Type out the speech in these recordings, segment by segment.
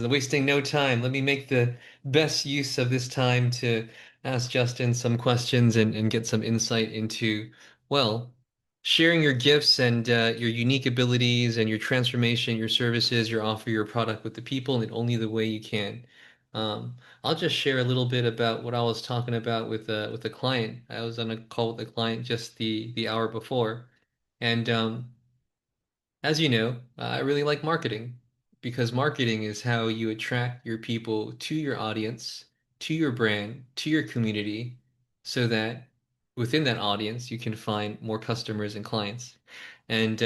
Wasting no time. Let me make the best use of this time to ask Justin some questions and get some insight into, well, sharing your gifts and your unique abilities and your transformation, your services, your offer, your product with the people in only the way you can. I'll just share a little bit about what I was talking about with a client. I was on a call with a client just the hour before, and as you know, I really like marketing because marketing is how you attract your people to your audience, to your brand, to your community, so that within that audience you can find more customers and clients. And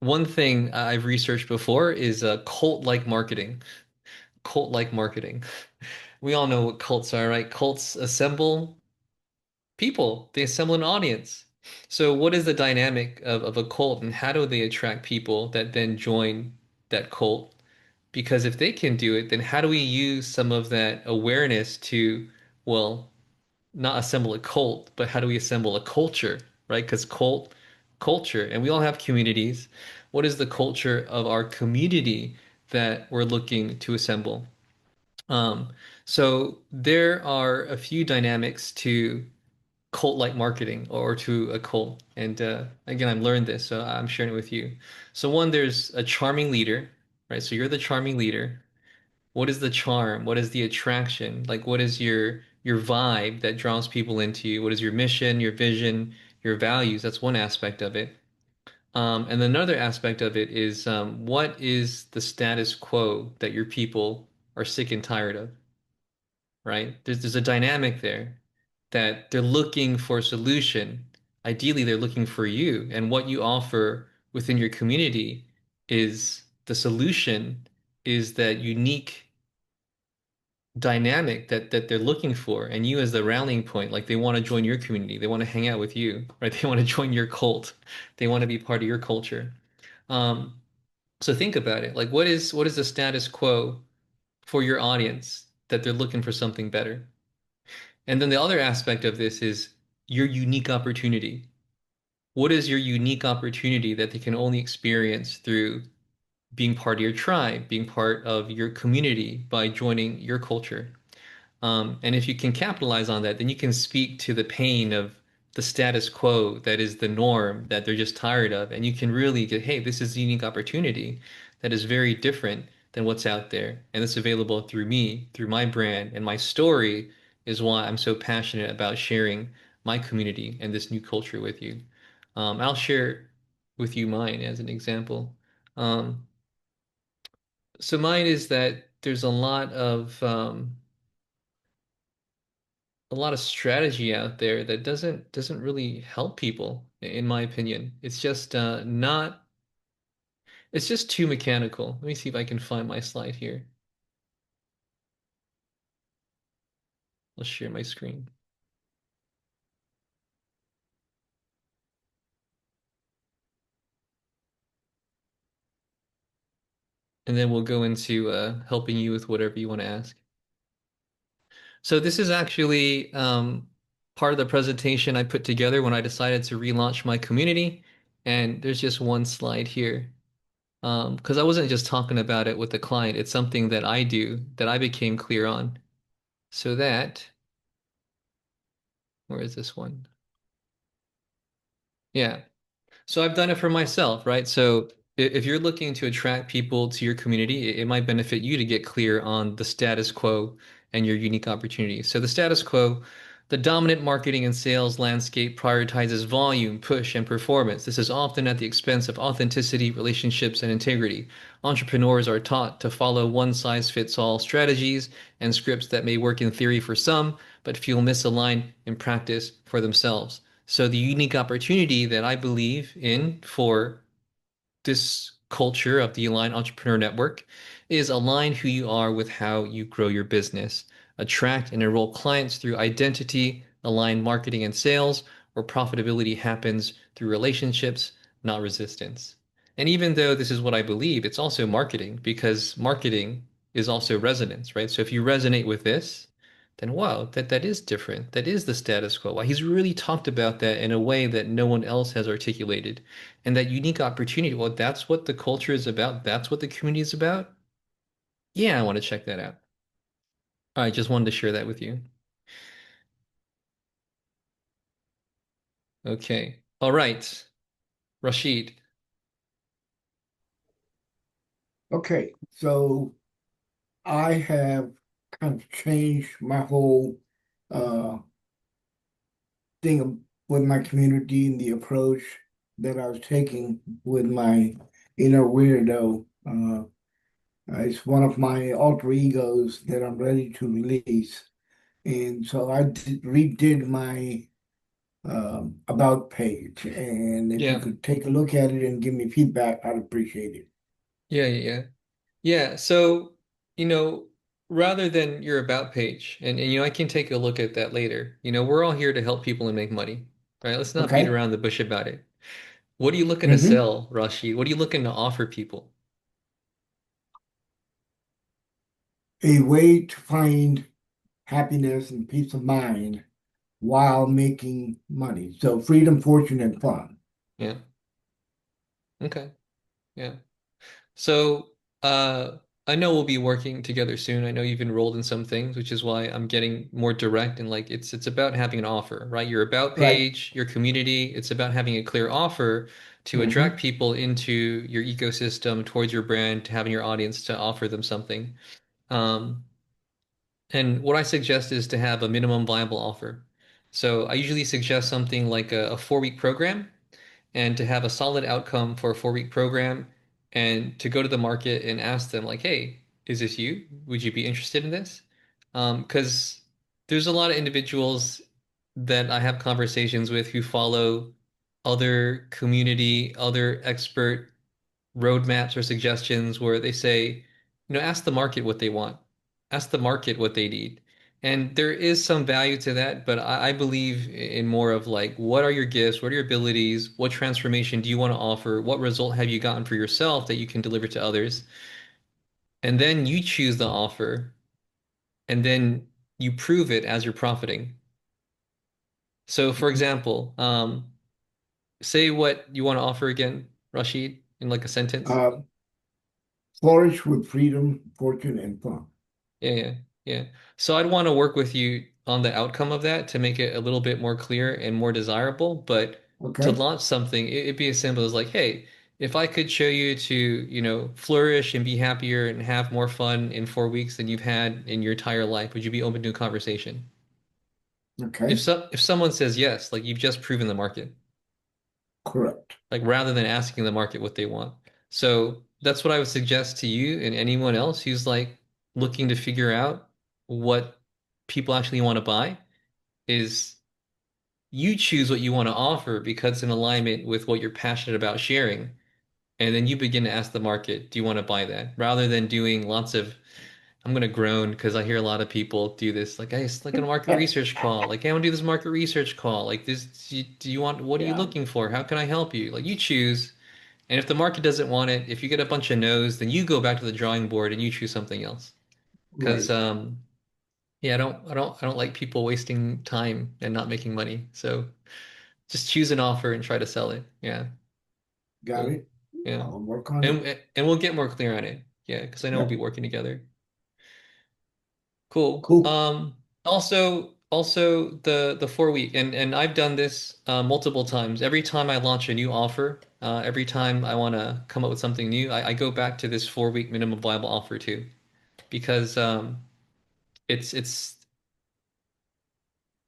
one thing I've researched before is cult-like marketing. Cult-like marketing. We all know what cults are, right? Cults assemble people, they assemble an audience. So, what is the dynamic of a cult and how do they attract people that then join that cult? Because if they can do it, then how do we use some of that awareness to, well, not assemble a cult, but how do we assemble a culture, right? Because cult, culture, and we all have communities. What is the culture of our community that we're looking to assemble? Um, so there are a few dynamics to cult-like marketing or to a cult. And again, I've learned this, so I'm sharing it with you. So one, there's a charming leader, right? So you're the charming leader. What is the charm? What is the attraction? Like, what is your vibe that draws people into you? What is your mission, your vision, your values? That's one aspect of it. And another aspect of it is what is the status quo that your people are sick and tired of? Right? There's a dynamic there that they're looking for a solution. Ideally, they're looking for you, and what you offer within your community is the solution, is that unique dynamic that they're looking for, and you as the rallying point. Like they want to join your community, they want to hang out with you, right? They want to join your cult, they want to be part of your culture. Um, so think about it. Like, what is the status quo for your audience that they're looking for something better? And then the other aspect of this is your unique opportunity. What is your unique opportunity that they can only experience through being part of your tribe, being part of your community by joining your culture? And if you can capitalize on that, then you can speak to the pain of the status quo that is the norm that they're just tired of. And you can really get, hey, this is a unique opportunity that is very different than what's out there. And it's available through me, through my brand. And my story is why I'm so passionate about sharing my community and this new culture with you. I'll share with you mine as an example. Um, so mine is that there's a lot of strategy out there that doesn't really help people, in my opinion. It's just not. It's just too mechanical. Let me see if I can find my slide here. Let's share my screen, and then we'll go into helping you with whatever you want to ask. So this is actually part of the presentation I put together when I decided to relaunch my community, and there's just one slide here. Because I wasn't just talking about it with the client. It's something that I do that I became clear on. So that Where is this one? Yeah. So I've done it for myself, right? So if you're looking to attract people to your community, it might benefit you to get clear on the status quo and your unique opportunities. So the status quo, the dominant marketing and sales landscape prioritizes volume, push, and performance. This is often at the expense of authenticity, relationships, and integrity. Entrepreneurs are taught to follow one-size-fits-all strategies and scripts that may work in theory for some, but feel misaligned in practice for themselves. So the unique opportunity that I believe in for this culture of the Align Entrepreneur Network is align who you are with how you grow your business. Attract and enroll clients through identity, align marketing and sales, where profitability happens through relationships, not resistance. And even though this is what I believe, it's also marketing because marketing is also resonance, right? So if you resonate with this, then wow, that is different. That is the status quo. Wow, he's really talked about that in a way that no one else has articulated. And that unique opportunity, well, that's what the culture is about. That's what the community is about. Yeah, I want to check that out. I just wanted to share that with you. Okay. All right. Rashid. Okay, so I have kind of changed my whole uh, with my community and the approach that I was taking with my inner weirdo. It's one of my alter egos that I'm ready to release. And so redid my about page. And if you Yeah. could take a look at it and give me feedback, I'd appreciate it. Yeah, yeah, yeah. Yeah, so, you know, rather than your about page, and I can take a look at that later. We're all here to help people and make money, right? Let's not beat Okay? around the bush about it. What are you looking to hmm sell, Rashid? What are you looking to offer people? A way to find happiness and peace of mind while making money. So freedom, fortune, and fun. Yeah. Okay. Yeah. So, I know we'll be working together soon. I know you've enrolled in some things, which is why I'm getting more direct and like it's about having an offer, right? Your about Right. page, your community, it's about having a clear offer to attract hmm people into your ecosystem, towards your brand, to having your audience to offer them something. Um, and what I suggest is to have a minimum viable offer. So I usually suggest something like a 4-week program and to have a solid outcome for a 4-week program and to go to the market and ask them like, hey, is this you? Would you be interested in this? Because there's a lot of individuals that I have conversations with who follow other community, other expert roadmaps or suggestions where they say, ask the market what they want, ask the market what they need. And there is some value to that, but I believe in more of like, what are your gifts? What are your abilities? What transformation do you want to offer? What result have you gotten for yourself that you can deliver to others? And then you choose the offer, and then you prove it as you're profiting. So, for example, say what you want to offer again, Rashid, in like a sentence. Uh, Flourish with freedom, fortune, and fun. Yeah, yeah, yeah. So I'd want to work with you on the outcome of that to make it a little bit more clear and more desirable. But to Okay? launch something, it'd be as simple as like, hey, if I could show you to, flourish and be happier and have more fun in 4 weeks than you've had in your entire life, would you be open to a conversation? Okay? If someone says yes, like you've just proven the market, Correct. like rather than asking the market what they want. So that's what I would suggest to you and anyone else who's like looking to figure out what people actually want to buy is you choose what you want to offer because it's in alignment with what you're passionate about sharing. And then you begin to ask the market, do you want to buy that? Rather than doing lots of, I'm going to groan because I hear a lot of people do this. Like, hey, it's like a market research call. Like, hey, I want to do this market research call. Like this, do you want, what are you Yeah, looking for? How can I help you? Like you choose. And if the market doesn't want it, if you get a bunch of no's, then you go back to the drawing board and you choose something else. Because right. yeah, I don't like people wasting time and not making money. So just choose an offer and try to sell it. Yeah, Got cool. it. Yeah, I'll work on it. and we'll get more clear on it. Yeah, because I know we'll be Yep. working together. Cool. Cool. Also the 4 week and I've done this multiple times. Every time I launch a new offer, every time I want to come up with something new, I go back to this 4-week minimum viable offer too, because it's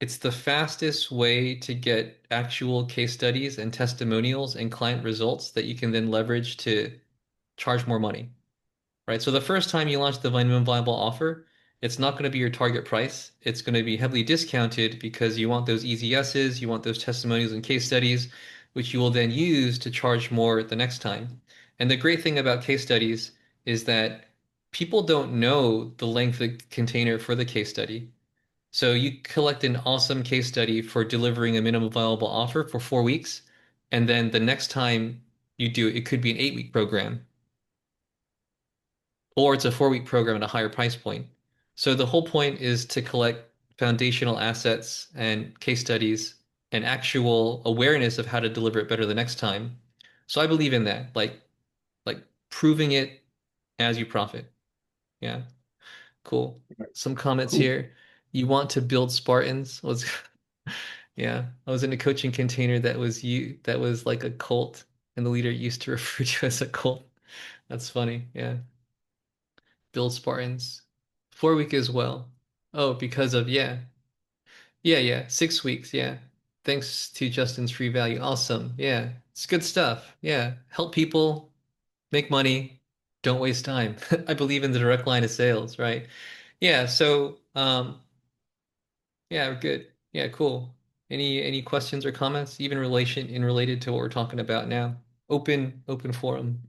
it's the fastest way to get actual case studies and testimonials and client results that you can then leverage to charge more money. Right? So the first time you launch the minimum viable offer, it's not going to be your target price. It's going to be heavily discounted because you want those easy yeses, you want those testimonials and case studies, which you will then use to charge more the next time. And the great thing about case studies is that people don't know the length of the container for the case study. So you collect an awesome case study for delivering a minimum viable offer for 4 weeks, and then the next time you do it, it could be an 8-week program or it's a 4-week program at a higher price point. So the whole point is to collect foundational assets and case studies and actual awareness of how to deliver it better the next time. So I believe in that, like proving it as you profit. Yeah. Cool. Some comments Cool. here. You want to build Spartans? Was yeah. I was in a coaching container that was like a cult, and the leader used to refer to as a cult. That's funny. Yeah. Build Spartans. 4 week as well. Oh, because of yeah. Yeah, yeah. 6 weeks, yeah. Thanks to Justin's free value. Awesome. Yeah. It's good stuff. Yeah. Help people, make money, don't waste time. I believe in the direct line of sales, right? Yeah, so yeah, good. Yeah, cool. Any questions or comments, even relation in related to what we're talking about now? Open forum.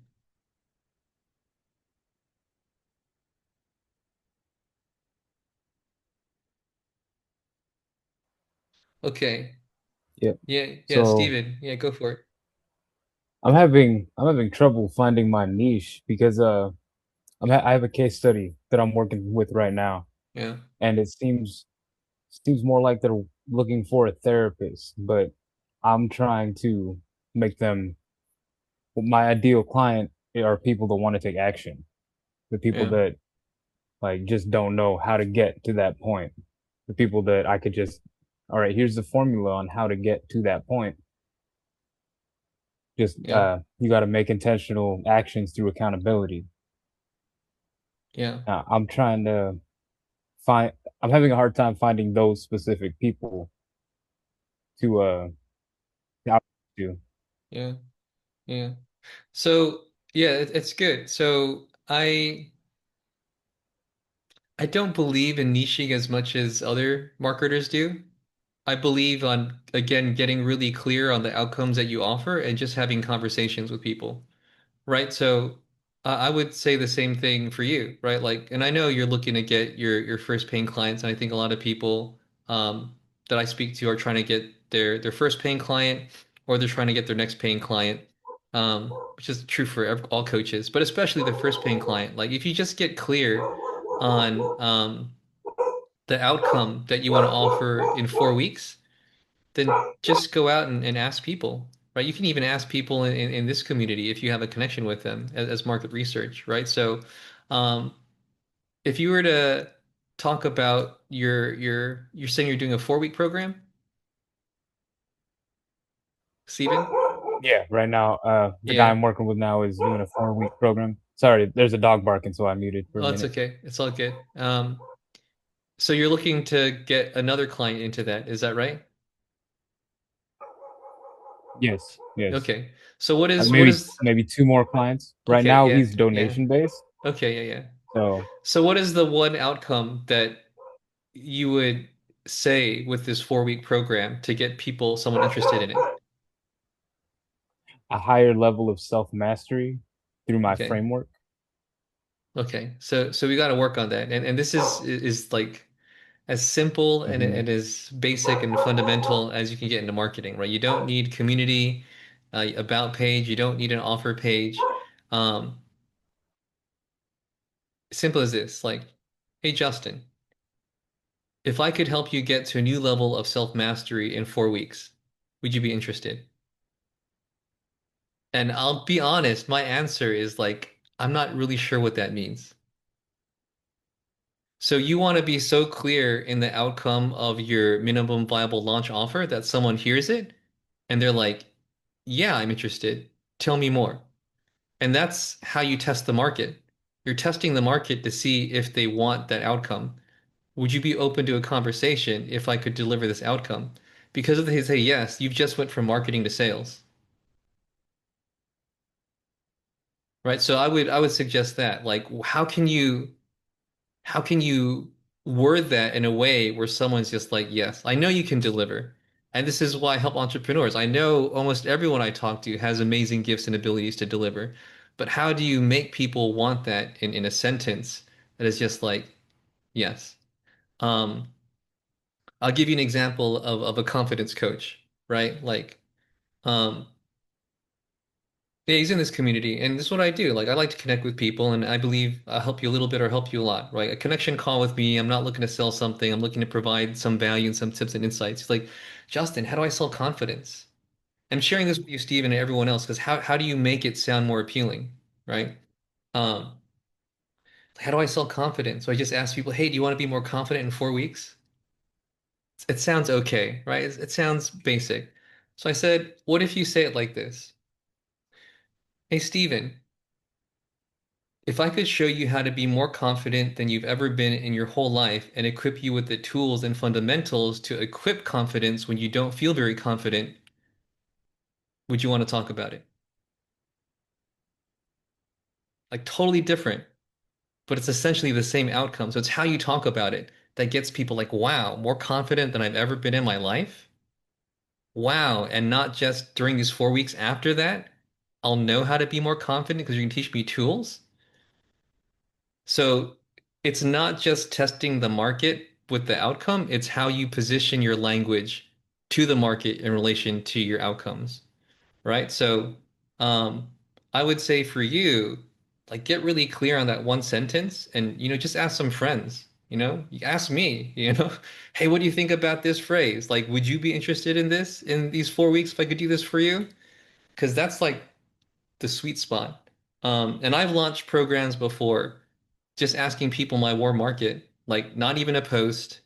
Okay. Yeah. Yeah, yeah, So Steven. Yeah, go for it. I'm having trouble finding my niche because I have a case study that I'm working with right now, Yeah, and it seems more like they're looking for a therapist, but I'm trying to make them my ideal client are people that want to take action, the people yeah, that like just don't know how to get to that point, the people that I could just, all right, here's the formula on how to get to that point. Just yeah, you got to make intentional actions through accountability. yeah, I'm trying to find. I'm having a hard time finding those specific people to outreach to. yeah, yeah. So yeah, it's good. So I don't believe in niching as much as other marketers do. I believe on, again, getting really clear on the outcomes that you offer and just having conversations with people. Right. So I would say the same thing for you, right? Like, and I know you're looking to get your first paying clients, and I think a lot of people that I speak to are trying to get their first paying client, or they're trying to get their next paying client, which is true for all coaches, but especially the first paying client. Like, if you just get clear on the outcome that you want to offer in 4 weeks, then just go out and ask people, right? You can even ask people in this community if you have a connection with them as market research, right? So, um, if you were to talk about you're saying you're doing a 4 week program, Steven? Yeah, right now, the guy Yeah. I'm working with now is doing a 4 week program. Sorry, there's a dog barking, so I muted for a Oh, it's minute. okay. It's all good. So you're looking to get another client into that, is that right? Yes, yes. Okay. So what And what maybe is maybe two more clients. Right okay, now, yeah, he's yeah. donation based, Okay, yeah, yeah. so So what is the one outcome that you would say with this 4 week program to get someone interested in it? a higher level of self mastery through my Okay. framework. Okay. So we got to work on that. And this is like as simple Hmm. and as basic and fundamental as you can get into marketing, right? You don't need community, about page. You don't need an offer page. Um, Simple as this, like, hey, Justin, if I could help you get to a new level of self-mastery in 4 weeks, would you be interested? And I'll be honest, my answer is like, I'm not really sure what that means. So you want to be so clear in the outcome of your minimum viable launch offer that someone hears it and they're like, yeah, I'm interested. Tell me more. And that's how you test the market. You're testing the market to see if they want that outcome. Would you be open to a conversation if I could deliver this outcome? Because if they say yes, you've just went from marketing to sales, right? So I would suggest that. Like, how can you word that in a way where someone's just like, yes, I know you can deliver. And this is why I help entrepreneurs. I know almost everyone I talk to has amazing gifts and abilities to deliver. But how do you make people want that in a sentence that is just like, yes? Um, I'll give you an example of a confidence coach, right? Like, um, yeah, he's in this community, and this is what I do. Like, I like to connect with people, and I believe I'll help you a little bit or help you a lot, right? A connection call with me. I'm not looking to sell something. I'm looking to provide some value and some tips and insights. He's like, Justin, how do I sell confidence? I'm sharing this with you, Steve, and everyone else, because how do you make it sound more appealing, right? Um, How do I sell confidence? So I just ask people, hey, do you want to be more confident in 4 weeks? It sounds okay, right? It sounds basic. So I said, what if you say it like this? Hey, Steven, if I could show you how to be more confident than you've ever been in your whole life and equip you with the tools and fundamentals to equip confidence when you don't feel very confident, would you want to talk about it? Like totally different, but it's essentially the same outcome. So it's how you talk about it that gets people like, wow, more confident than I've ever been in my life. Wow. And not just during these 4 weeks after that, I'll know how to be more confident because you can teach me tools. So it's not just testing the market with the outcome, it's how you position your language to the market in relation to your outcomes, right? So um, I would say for you, like get really clear on that one sentence and, just ask some friends, you ask me, hey, what do you think about this phrase? Like, would you be interested in this in these 4 weeks if I could do this for you? Because that's like the sweet spot. And I've launched programs before, just asking people my warm market, like not even a post,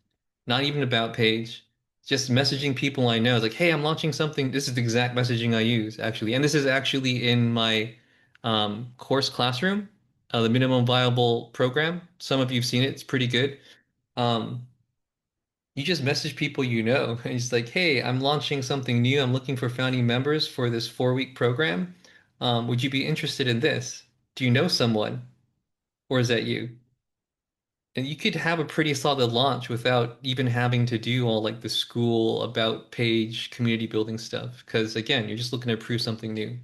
not even about page, just messaging people I know. It's like, hey, I'm launching something. This is the exact messaging I use, actually. And this is actually in my course classroom, the minimum viable program. Some of you've seen it, it's pretty good. Um, you just message people you know, and it's like, hey, I'm launching something new. I'm looking for founding members for this 4 week program. Would you be interested in this? Do you know someone, or is that you? And you could have a pretty solid launch without even having to do all like the school about page community building stuff. Because again, you're just looking to prove something new.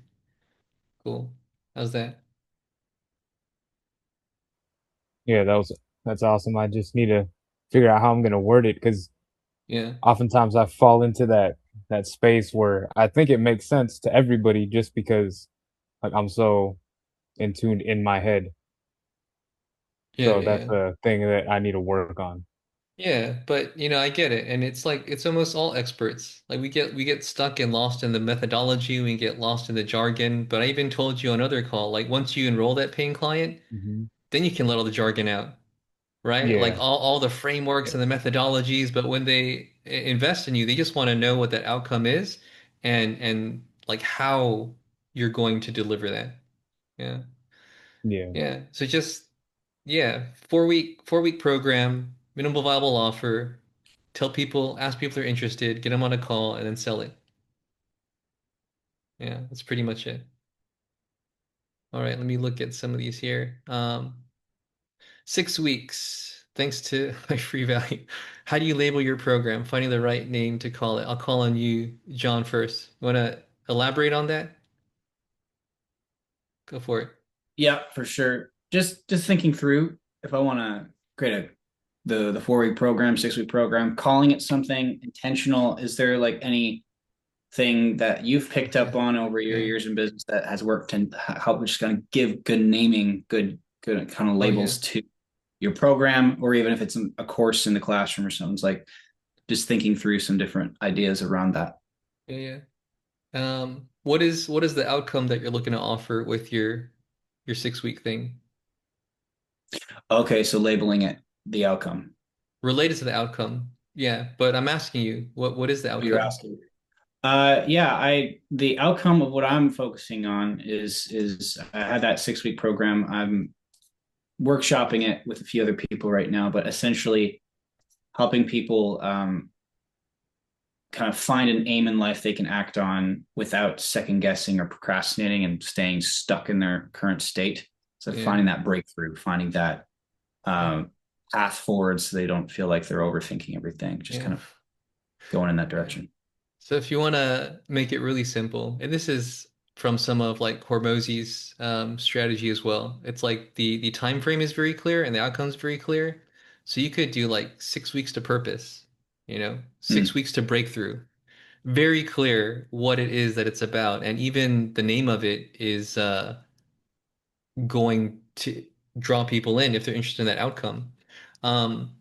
Cool. How's that? Yeah, that's awesome. I just need to figure out how I'm gonna word it because Yeah. oftentimes I fall into that space where I think it makes sense to everybody just because like I'm so in tune in my head. Yeah, So yeah, that's yeah. a thing that I need to work on. Yeah, but I get it. And it's like it's almost all experts. Like we get stuck and lost in the methodology, we get lost in the jargon. But I even told you on another call, like once you enroll that paying client, Hmm. then you can let all the jargon out, right? Like Yeah, all the frameworks yeah, and the methodologies, but when they invest in you, they just want to know what that outcome is and like how you're going to deliver that. Yeah. yeah. Yeah. So just yeah, 4 week program, minimal viable offer. Tell people, ask people if they're interested, get them on a call, and then sell it. Yeah, that's pretty much it. All right, let me look at some of these here. 6 weeks, thanks to my free value. How do you label your program? Finding the right name to call it. I'll call on you, John, first. You want to elaborate on that? Go for it. Yeah, for sure. Just thinking through if I want to create the 4 week program, 6 week program, calling it something intentional. Is there like anything that you've picked Yeah, up on over your yeah. years in business that has worked and help just kind of give good naming, good kind of Oh yeah. labels to your program, or even if it's a course in the classroom or something? It's like just thinking through some different ideas around that. Yeah, yeah. What is the outcome that you're looking to offer with your 6 week thing? Okay, so labeling it the outcome. Related to the outcome. Yeah, but I'm asking you, what is the You're outcome? asking. Yeah, I the outcome of what I'm focusing on is I had that 6 week program. I'm workshopping it with a few other people right now, but essentially helping people kind of find an aim in life they can act on without second guessing or procrastinating and staying stuck in their current state. So Yeah. finding that breakthrough, finding that Yeah. path forward, so they don't feel like they're overthinking everything. Just Yeah. kind of going in that Yeah. direction. So if you want to make it really simple, and this is from some of like Hormozy's strategy as well. It's like the time frame is very clear and the outcome's very clear. So you could do like 6 weeks to purpose, Hmm. 6 weeks to breakthrough. Very clear what it is that it's about, and even the name of it is going to draw people in if they're interested in that outcome. Um,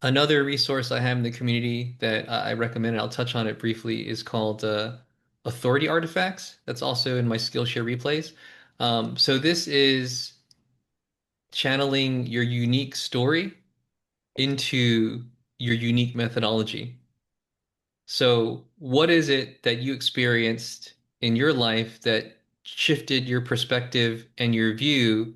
Another resource I have in the community that I recommend, and I'll touch on it briefly, is called Authority Artifacts. That's also in my Skillshare replays. So this is channeling your unique story into your unique methodology. So, what is it that you experienced in your life that shifted your perspective and your view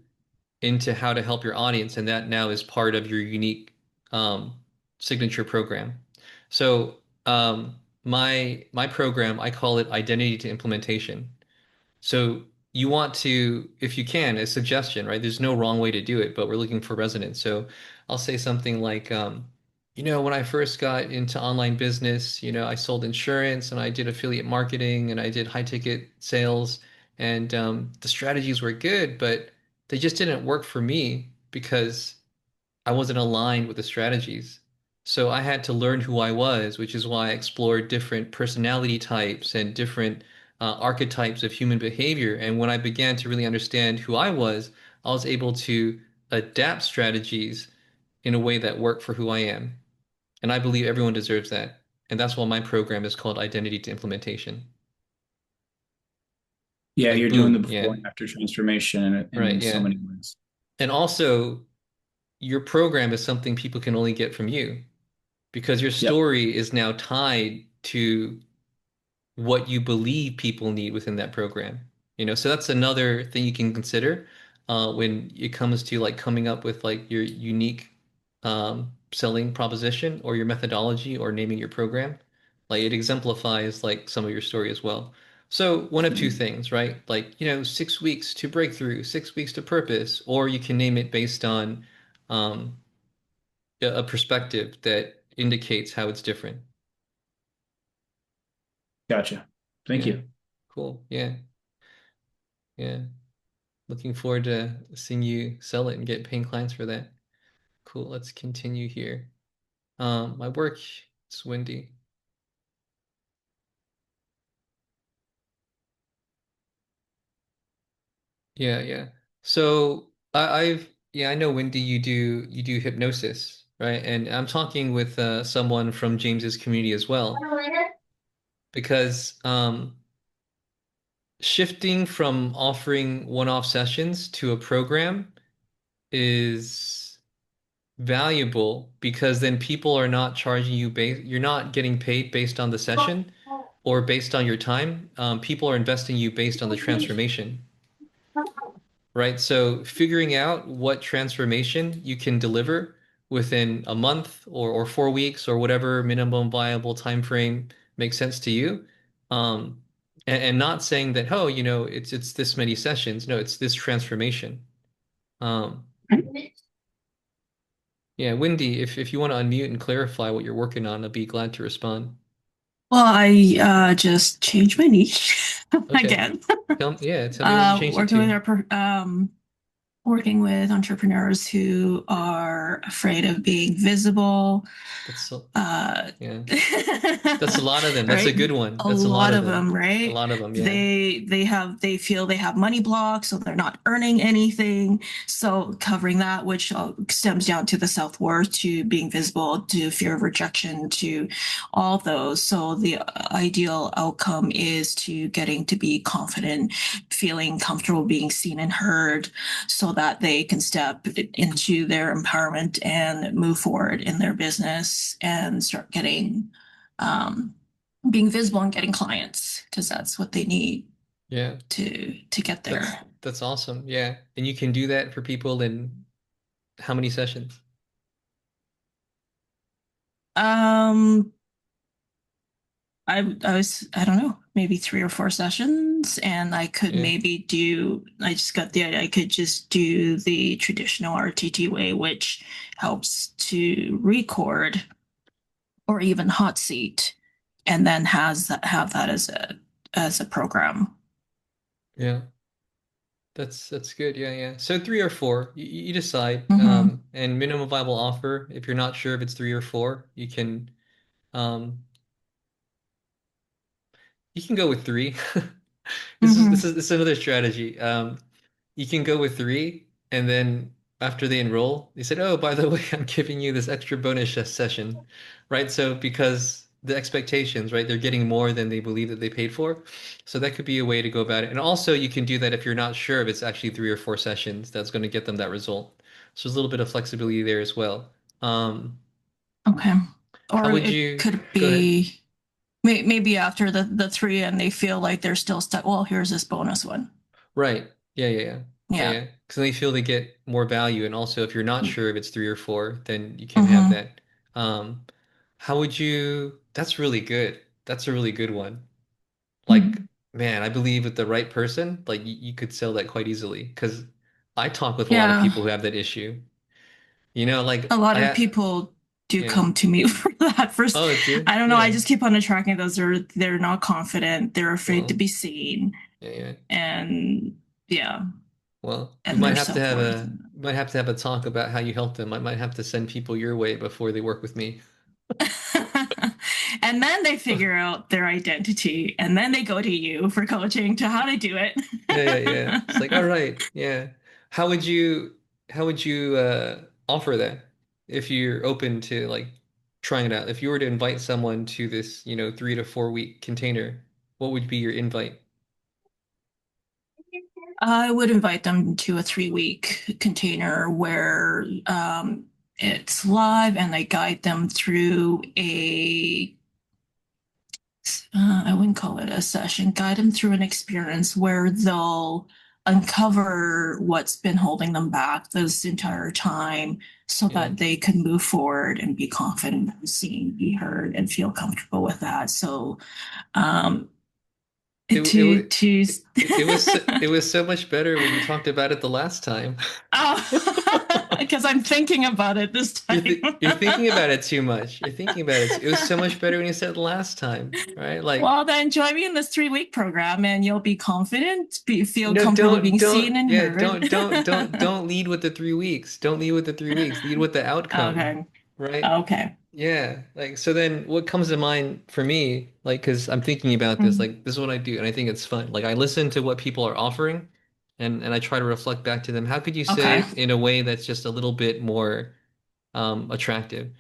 into how to help your audience? And that now is part of your unique um, signature program. So, my program, I call it Identity to Implementation. So you want to, if you can, a suggestion, right? There's no wrong way to do it, but we're looking for resonance. So I'll say something like, when I first got into online business, I sold insurance and I did affiliate marketing and I did high ticket sales, and the strategies were good, but they just didn't work for me because I wasn't aligned with the strategies. So I had to learn who I was, which is why I explored different personality types and different archetypes of human behavior. And when I began to really understand who I was able to adapt strategies in a way that worked for who I am. And I believe everyone deserves that. And that's why my program is called Identity to Implementation. Yeah, Like, you're doing the boom. before Yeah. and after transformation in Right. so Yeah. many ways. And also, your program is something people can only get from you, because your Yep. story is now tied to what you believe people need within that program. So that's another thing you can consider when it comes to like coming up with like your unique selling proposition or your methodology or naming your program. Like it exemplifies like some of your story as well. So one of two things, right? Like, 6 weeks to breakthrough, 6 weeks to purpose, or you can name it based on um, a perspective that indicates how it's different. Gotcha. Thank Yeah. you. Cool. Yeah. Yeah. Looking forward to seeing you sell it and get paying clients for that. Cool. Let's continue here. My work is windy. Yeah, yeah. So I know Wendy, you do hypnosis, right? And I'm talking with someone from James's community as well, because shifting from offering one-off sessions to a program is valuable, because then people are not charging you you're not getting paid based on the session or based on your time. People are investing you based on the transformation, right? So figuring out what transformation you can deliver within a month or 4 weeks or whatever minimum viable time frame makes sense to you. Um, and not saying that, oh, it's this many sessions. No, it's this transformation. Um, Yeah, Wendy, if you want to unmute and clarify what you're working on, I'd be glad to respond. Well, I just changed my niche Okay. again. Tell me what you changed it Working with to. working with entrepreneurs who are afraid of being visible. That's so, Uh, yeah. That's a lot of them. That's a right? good one. A That's a lot lot of of them. them, A right? lot of them, yeah. They feel they have money blocks, so they're not earning anything. So covering that, which stems down to the self-worth, to being visible, to fear of rejection, to all those. So the ideal outcome is to getting to be confident, feeling comfortable being seen and heard, so that they can step into their empowerment and move forward in their business and start getting being visible and getting clients, because that's what they need Yeah. to get That's there. that's awesome. Yeah. And you can do that for people in how many sessions? Um, I don't know, maybe 3 or 4 sessions, and I could Yeah. maybe do. I just got the idea. I could just do the traditional RTT way, which helps to record or even hot seat, and then have that as a program. Yeah. That's good. Yeah, yeah. So 3 or 4, you decide. Mm-hmm. And minimum viable offer, if you're not sure if it's 3 or 4, um you can go with 3. This is this Mm-hmm. is this is another strategy. You can go with 3, and then after they enroll, they said, "Oh, by the way, I'm giving you this extra bonus session," right? So because the expectations, right, they're getting more than they believe that they paid for. So that could be a way to go about it. And also, you can do that if you're not sure if it's actually 3 or 4 sessions that's going to get them that result. So there's a little bit of flexibility there as well. Okay. How Or would it you could go ahead? be maybe after the three and they feel like they're still stuck. Well, here's this bonus one. Right. Yeah, yeah, yeah. Yeah, Yeah. yeah. Because they feel they get more value. And also, if you're not sure if it's 3 or 4, then you can have Mm-hmm. that. Um, how would you? That's really good. That's a really good one. Like, man, I believe with the right person, like you could sell that quite easily. Because I talk with a lot of Yeah. people who have that issue. You know, like A lot of I, people do yeah. come to me for that first. Oh, dude. I don't know. I Yeah. just keep on attracting those. They're not confident. They're afraid to Well, be seen, yeah, yeah. and yeah, Well, we and might their have to have self-worth. a talk about how you help them. I might have to send people your way before they work with me. And then they figure out their identity, and then they go to you for coaching to how to do it. Yeah, yeah, yeah. It's like, all right, yeah. How would you offer that if you're open to like trying it out? If you were to invite someone to this, 3 to 4 week container, what would be your invite? I would invite them to a 3-week container where it's live and I guide them through I wouldn't call it a session, guide them through an experience where they'll uncover what's been holding them back this entire time so Yeah. that they can move forward and be confident, be seen, be heard, and feel comfortable with that. So, um, It to it to it was so much better when you talked about it the last time. oh, because I'm thinking about it this time. You're thinking about it too much. You're thinking about it. It was so much better when you said it last time, right? Like, Well, then join me in this 3-week program and you'll be confident, feel no, comfortable being seen and yeah, heard. don't lead with the 3 weeks. Don't lead with the 3 weeks. Lead with the outcome, Okay. right? Okay. Yeah. Like, so then what comes to mind for me, like, because I'm thinking about this, Mhm. like, this is what I do, and I think it's fun. Like, I listen to what people are offering, and I try to reflect back to them. How could you say Okay. it in a way that's just a little bit more attractive,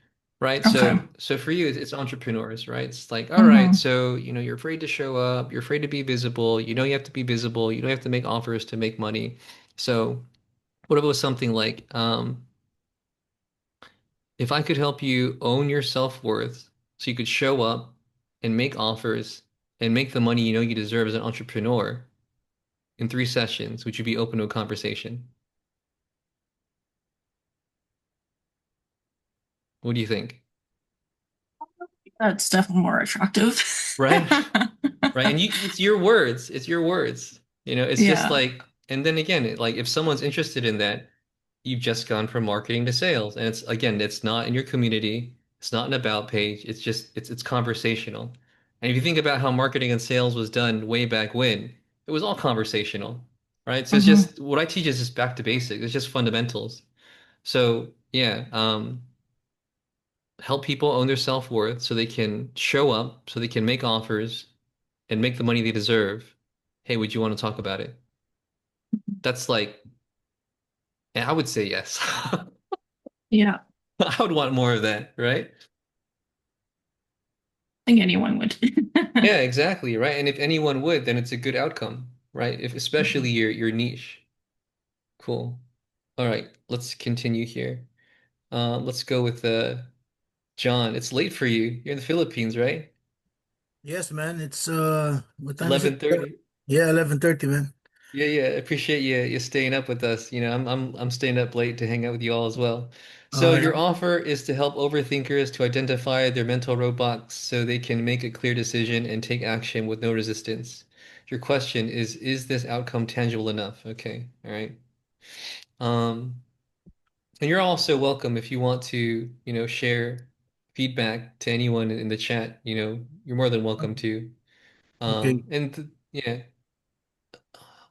right? Okay. So for you, it's entrepreneurs, right? It's like, all right, Hmm. so you're afraid to show up, you're afraid to be visible, you have to be visible, you don't have to make offers to make money. So what if it was something like, if I could help you own your self-worth so you could show up and make offers and make the money you deserve as an entrepreneur in 3 sessions, would you be open to a conversation? What do you think? That's definitely more attractive. Right? Right. And it's your words. It's your words. It's just Yeah. like, and then again, like if someone's interested in that, you've just gone from marketing to sales. And it's again, it's not in your community. It's not an about page. It's just it's conversational. And if you think about how marketing and sales was done way back when, it was all conversational, right? So it's Hmm. just what I teach is just back to basics. It's just fundamentals. So yeah, help people own their self-worth so they can show up, so they can make offers and make the money they deserve. Hey, would you want to talk about it? That's like, yeah, I would say yes. Yeah. I would want more of that, right? I think anyone would. Yeah, exactly, right. And if anyone would, then it's a good outcome, right? If especially your niche. Cool. All right, let's continue here. Let's go with John. It's late for you. You're in the Philippines, right? Yes, man. It's what time is it? 11:30. Yeah, 11:30, man. Yeah, yeah. Appreciate you staying up with us. I'm staying up late to hang out with you all as well. So Uh, your offer is to help overthinkers to identify their mental roadblocks so they can make a clear decision and take action with no resistance. Your question is this outcome tangible enough? Okay, all right. Um, and you're also welcome if you want to, share feedback to anyone in the chat, you're more than welcome to. okay. Yeah.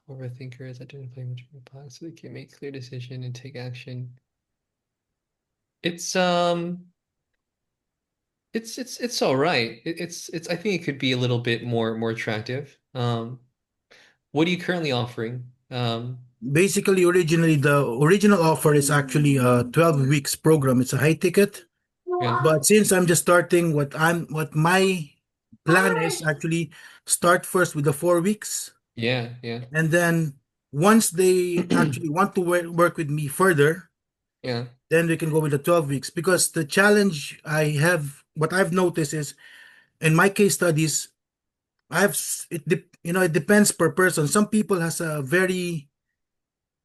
Overthinkers identify multiple paths so they can make clear decision and take action. It's it's all right. It's I think it could be a little bit more attractive. What are you currently offering? Basically, originally the original offer is actually a 12 weeks program. It's a high ticket, Yeah, but since I'm just starting, what my plan is actually start first with the 4 weeks, yeah, yeah, and then once they actually want to work with me further, Yeah. Then we can go with the 12 weeks because the challenge I have, what I've noticed is in my case studies, it depends per person. Some people has a very,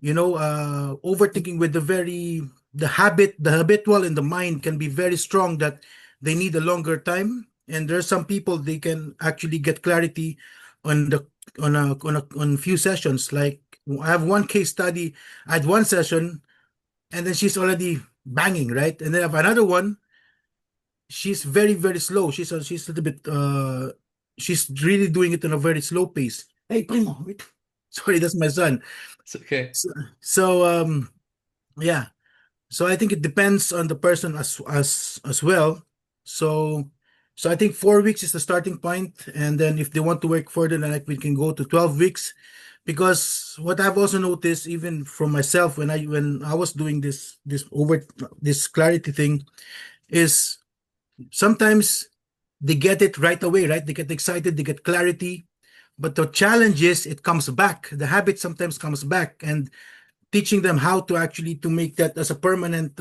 overthinking with the habitual in the mind can be very strong that they need a longer time. And there's some people they can actually get clarity on the on few sessions. Like I have one case study, I had one session and then she's already banging, right? And then I have another one, she's very, very slow. She's a little bit she's really doing it in a very slow pace. Hey, Primo, wait. Sorry, that's my son. It's okay. So, so yeah. So I think it depends on the person as well. So so I think 4 weeks is the starting point, and then if they want to work further, then like we can go to 12 weeks. Because what I've also noticed, even from myself, when I was doing this clarity thing, is sometimes they get it right away, right? They get excited, they get clarity, but the challenge is it comes back. The habit sometimes comes back, and teaching them how to actually to make that as a permanent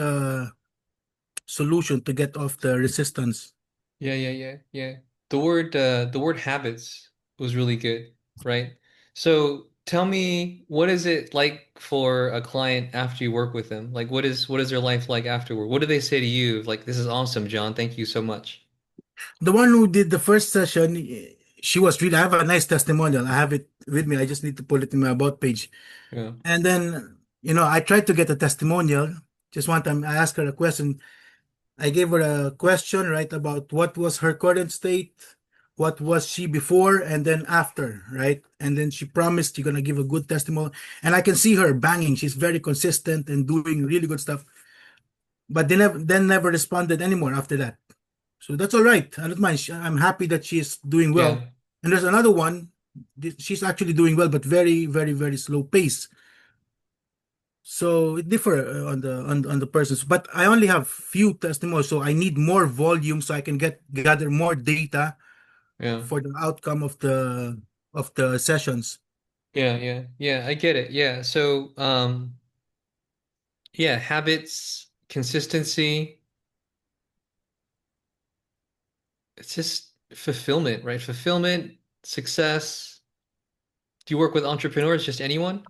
solution to get off the resistance. Yeah, yeah, yeah, yeah. The word habits was really good, right? So tell me, what is it like for a client after you work with them? Like what is their life like afterward? What do they say to you? Like, this is awesome, John. Thank you so much. The one who did the first session, she was really, I have a nice testimonial. I have it with me. I just need to pull it in my about page. Yeah. And then, I tried to get a testimonial. Just one time I asked her a question. I gave her a question, right, about what was her current state, what was she before, and then after, right? And then she promised she's gonna give a good testimony. And I can see her banging. She's very consistent and doing really good stuff. But they never responded anymore after that. So that's all right. I don't mind. I'm happy that she's doing well. Yeah. And there's another one. She's actually doing well, but very, very, very slow pace. So it differ on the persons. But I only have few testimonials, so I need more volume so I can gather more data Yeah. for the outcome of the sessions. Yeah, yeah. Yeah, I get it. Yeah. So, yeah, habits, consistency, it's just fulfillment, right? Fulfillment, success. Do you work with entrepreneurs, just anyone?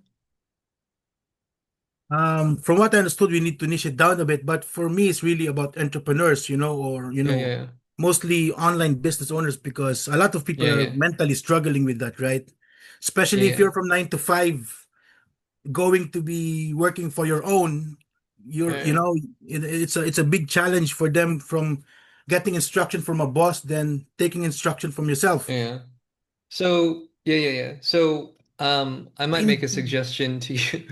From what I understood, we need to niche it down a bit, but for me, it's really about entrepreneurs, or Yeah, yeah, mostly online business owners because a lot of people yeah, are yeah, mentally struggling with that, right? yeah, Especially if yeah, you're from 9 to 5, going to be working for your own, yeah, yeah, it's a big challenge for them from getting instruction from a boss, then taking instruction from yourself. yeah. So, yeah, yeah, yeah. So, I might make a suggestion to you.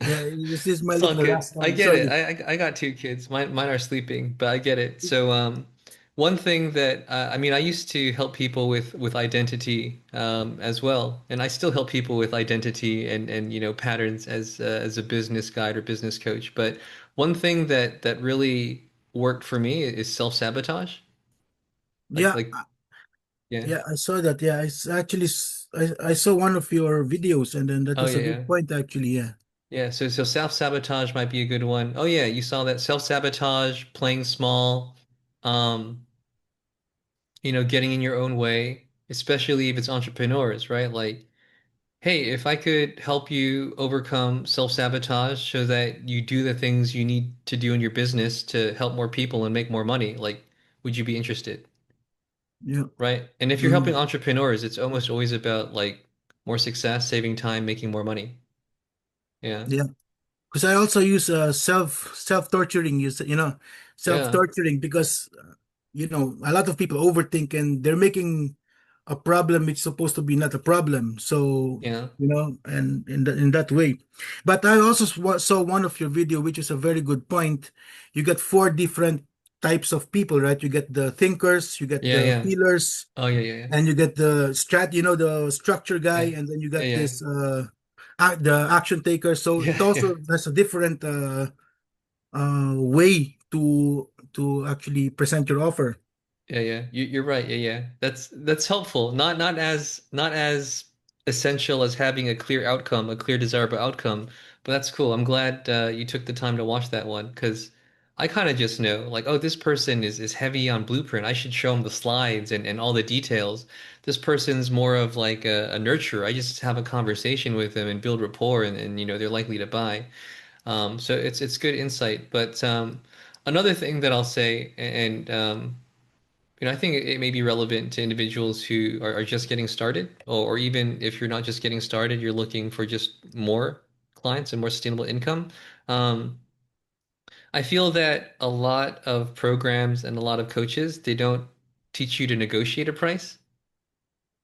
Yeah, this is my It's all little good. I rascal. get it. Sorry. I got two kids. Mine are sleeping, but I get it. So one thing that I mean, I used to help people with identity as well, and I still help people with identity and patterns as a business guide or business coach. But one thing that really worked for me is self-sabotage. Like Yeah, like yeah. yeah, I saw that. Yeah, I saw one of your videos, and then that Oh was yeah, a good yeah. point actually. Yeah. Yeah, so self-sabotage might be a good one. Oh yeah, you saw that self-sabotage, playing small. Um getting in your own way, especially if it's entrepreneurs, right? Like, hey, if I could help you overcome self-sabotage so that you do the things you need to do in your business to help more people and make more money, like, would you be interested? Yeah. Right? And if you're helping Mm, entrepreneurs, it's almost always about like more success, saving time, making more money. Yeah. yeah. Because I also use self torturing. Self Yeah. torturing because a lot of people overthink and they're making a problem it's supposed to be not a problem. So Yeah. and in that way. But I also saw one of your video, which is a very good point. You get four different types of people, right? You get the thinkers, you get Yeah, the yeah. feelers, Oh yeah, yeah, and you get the structure guy, yeah. and then you Yeah. got Yeah, this the action taker. So yeah. it Yeah, yeah. also has a different way to actually present your offer. Yeah, yeah. You're right. Yeah, yeah. That's helpful. Not as essential as having a clear outcome, a clear desirable outcome, But that's cool. I'm glad you took the time to watch that one because I kind of just know like, oh, this person is heavy on Blueprint. I should show them the slides and all the details. This person's more of like a nurturer. I just have a conversation with them and build rapport, and you know they're likely to buy. So it's good insight. But another thing that I'll say, and you know, I think it may be relevant to individuals who are just getting started, or even if you're not just getting started, you're looking for just more clients and more sustainable income. Um, I feel that a lot of programs and a lot of coaches, they don't teach you to negotiate a price.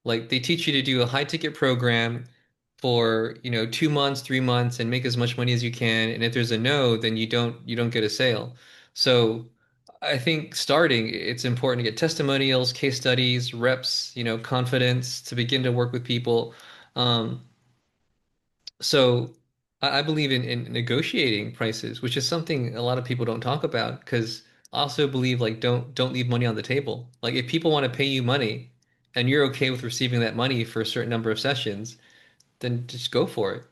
Like they teach you to do a high ticket program for, you know, 2 months, 3 months and make as much money as you can. And if there's a no, then you don't get a sale. So I think starting, it's important to get testimonials, case studies, reps, you know, confidence to begin to work with people. Um, so I believe in negotiating prices, which is something a lot of people don't talk about because I also believe like don't leave money on the table. Like if people want to pay you money and you're okay with receiving that money for a certain number of sessions, then just go for it.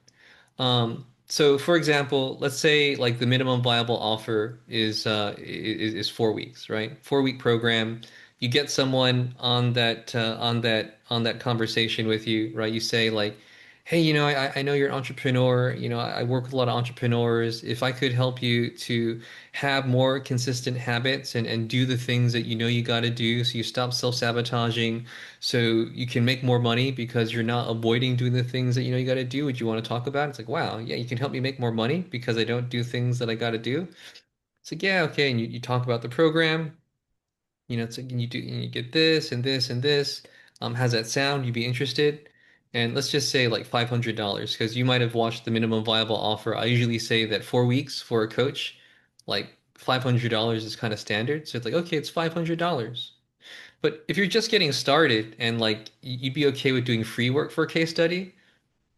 So for example, let's say like the minimum viable offer is 4 weeks, right? 4 week program. You get someone on that conversation with you, right? You say like, hey, you know, I know you're an entrepreneur. You know, I work with a lot of entrepreneurs. If I could help you to have more consistent habits and do the things that you know you got to do, so you stop self-sabotaging so you can make more money because you're not avoiding doing the things that you know you got to do, what you want to talk about. It's like, wow, yeah, you can help me make more money because I don't do things that I got to do. It's like, yeah, okay. And you talk about the program, you know, it's like, and you get this and this and this. How's that sound? You'd be interested. And let's just say like $500 because you might have watched the minimum viable offer. I usually say that 4 weeks for a coach, like $500 is kind of standard. So it's like, okay, it's $500. But if you're just getting started and like you'd be okay with doing free work for a case study,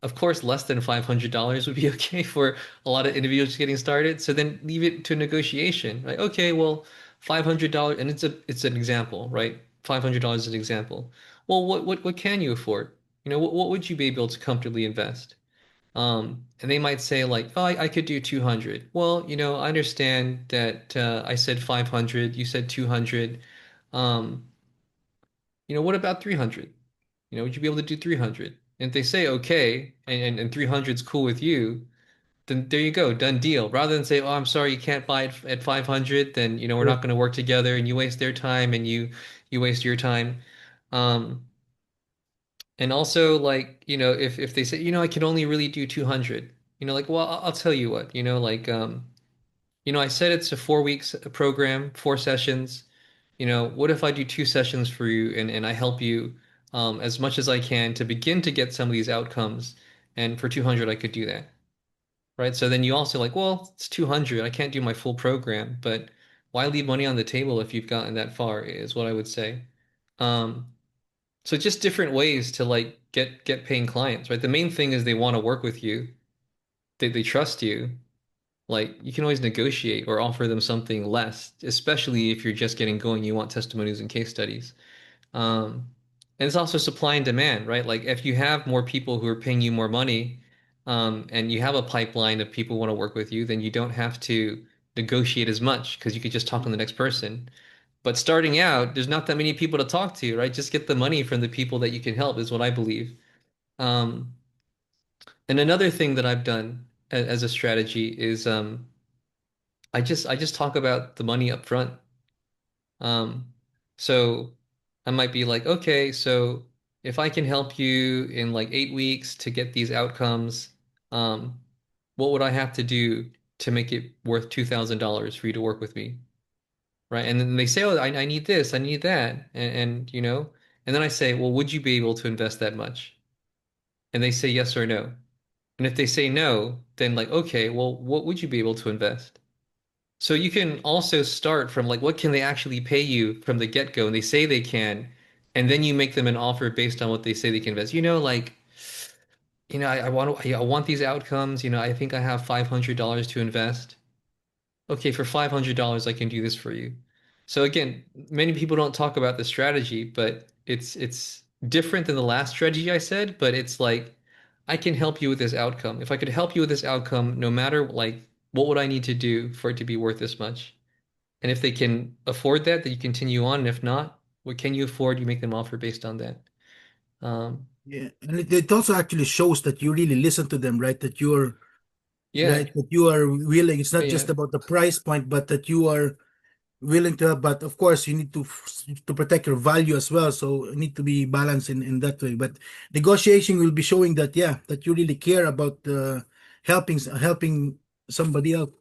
of course, less than $500 would be okay for a lot of individuals getting started. So then leave it to negotiation, right? Okay, well, $500, and it's an example, right? $500 is an example. Well, what can you afford? You know, what would you be able to comfortably invest? And they might say like, oh, I could do 200. Well, you know, I understand that I said 500, you said 200. Um, you know, what about 300? You know, would you be able to do 300? And if they say okay, and 300 is cool with you, then there you go, done deal. Rather than say, oh, I'm sorry, you can't buy it at 500, then, you know, we're Yeah. not going to work together and you waste their time and you waste your time. Um, and also like, you know, if they say, you know, I can only really do 200, you know, like, well, I'll tell you what, you know, like, you know, I said it's a 4 weeks program, 4 sessions. You know, what if I do 2 sessions for you and I help you as much as I can to begin to get some of these outcomes? And for 200, I could do that, right? So then you also like, well, it's 200. I can't do my full program, but why leave money on the table if you've gotten that far, is what I would say. Um, so just different ways to like get paying clients, right? The main thing is they want to work with you. They trust you. Like you can always negotiate or offer them something less, especially if you're just getting going, you want testimonials and case studies. Um, and it's also supply and demand, right? Like if you have more people who are paying you more money, and you have a pipeline of people who want to work with you, then you don't have to negotiate as much because you could just talk to the next person. But starting out, there's not that many people to talk to, right? Just get the money from the people that you can help is what I believe. Um, and another thing that I've done as a strategy is I just talk about the money up front. Um, so I might be like, okay, so if I can help you in like 8 weeks to get these outcomes, um, what would I have to do to make it worth $2,000 for you to work with me? Right. And then they say, oh, I need this, I need that. And, you know, and then I say, well, would you be able to invest that much? And they say yes or no. And if they say no, then like, okay, well, what would you be able to invest? So you can also start from like what can they actually pay you from the get-go, and they say they can, and then you make them an offer based on what they say they can invest. You know, like, you know, I want these outcomes. You know, I think I have $500 to invest. Okay, for $500, I can do this for you. So again, many people don't talk about the strategy, but it's different than the last strategy I said, but it's like I can help you with this outcome. If I could help you with this outcome, no matter like what would I need to do for it to be worth this much? And if they can afford that, then you continue on. And if not, what can you afford? You make them offer based on that. Um, Yeah, and it also actually shows that you really listen to them, right? That you're yeah, right, that you are willing. It's not yeah, just about the price point, but that you are willing to have. But of course, you need to protect your value as well. So it need to be balanced in that way. But negotiation will be showing that, yeah, that you really care about helping somebody out.